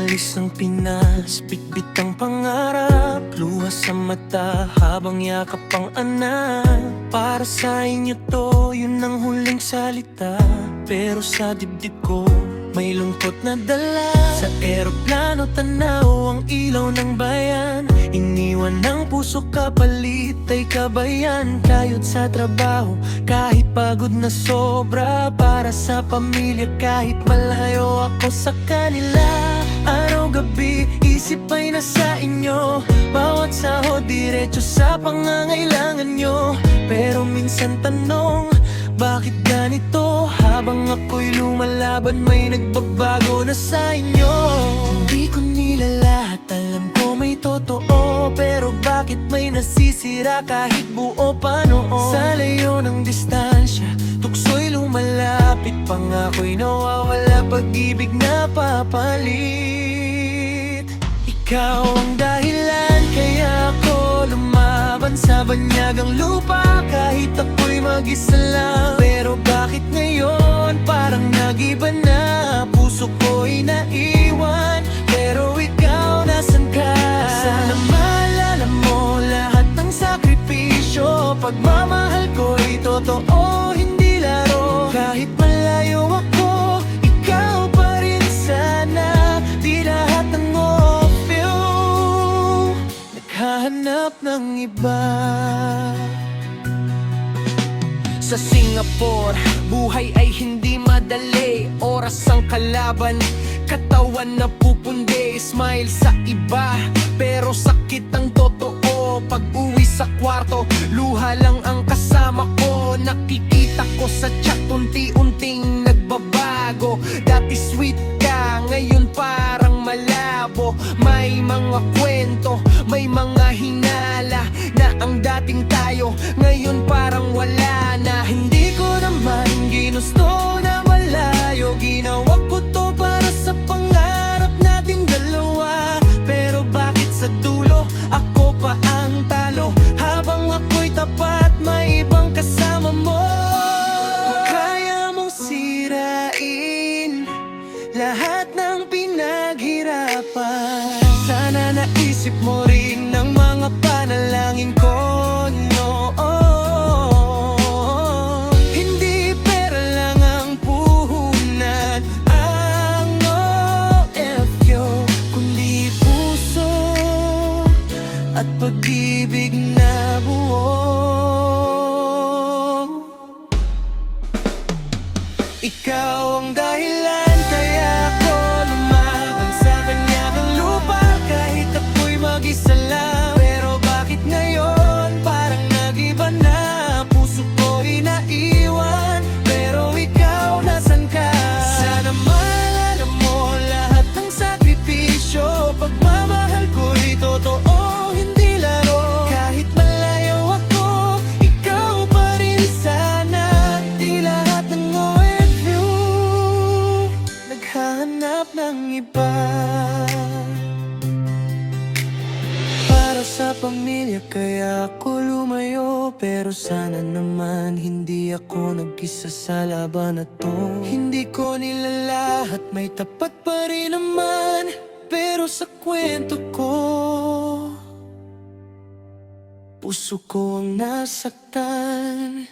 Umalis ng Pinas, bitbit ang pangarap, luha sa mata habang yakap ang anak. Para sa inyo to, yun ang huling salita, pero sa dibdib ko may lungkot na dala. Sa eroplano tanaw ang ilaw ng bayan, iniwan ng puso kapalit ay kabayan. Kayod sa trabaho, kahit pagod na sobra, para sa pamilya kahit malayo ako sa kanila. Araw-gabi, isip ay nasa inyo, bawat sahod diretso sa pangangailangan nyo. Pero minsan tanong, bakit ganito? Habang ako'y lumalaban, may nagbabago na sa inyo. Hindi ko nilalahat, alam ko may totoo, pero bakit may nasisira kahit buo pa noon? Sa layo ng distansya, tukso'y lumalapit, pangako'y nawawala, pag-ibig na papalit. Ikaw ang dahilan kaya ako lumaban sa banyagang lupa, kahit ako'y mag-isa lang. Pero bakit ngayon parang nag-iba na? Puso ko'y naiwan, pero ikaw nasan ka? Sana maalala mo lahat ng sakripisyo, pagmamahal ko'y totoo, hindi laro. Kahit malayo ako, ikaw pa rin sana. Di lahat ng opyo naghahanap ng iba. Sa Singapore, buhay ay hindi madali. Oras ang kalaban, katawan na pupundi. Smile sa iba, pero sakit ang totoo. Pag-uwi sa kwarto, luha lang ang kasama ko. Nakikita ko sa chat, unti-unting nagbabago. Dati sweet ka, ngayon parang malabo. May mga kwento, may mga hinala, na ang dating tayo, ngayon parang wala na. Hindi ko naman ginusto na malayo, ginawa ko to para sa pangarap nating dalawa. Pero bakit sa dulo, ako pa ang talo? Habang ako'y tapat, may ibang kasama mo. Kaya mong sirain lahat ng pinaghirapan. Sana naisip mo rin ng mga panalangin ko noon. Hindi pera lang ang puhunan, ang OFO, kundi puso at pag-ibig na buo. Ikaw ang dahilan kaya ako lumaban sa banyagang lupa, kahit ako'y mag-isa lang. Pero bakit ngayon parang nag-iba na? Puso ko'y naiwan, pero ikaw nasan ka? Sana maalala mo lahat ng sakripisyo, pagmamahal ko'y totoo, hindi laro. Kahit malayo ako, ikaw pa rin sana. Di lahat ng OFU naghahanap ng iba. Para sa pamilya kaya ako lumayo, pero sana naman hindi ako nag-isa sa laban na to. Hindi ko nilalahat, may tapat pa rin naman, pero sa kwento ko, puso ko ang nasaktan.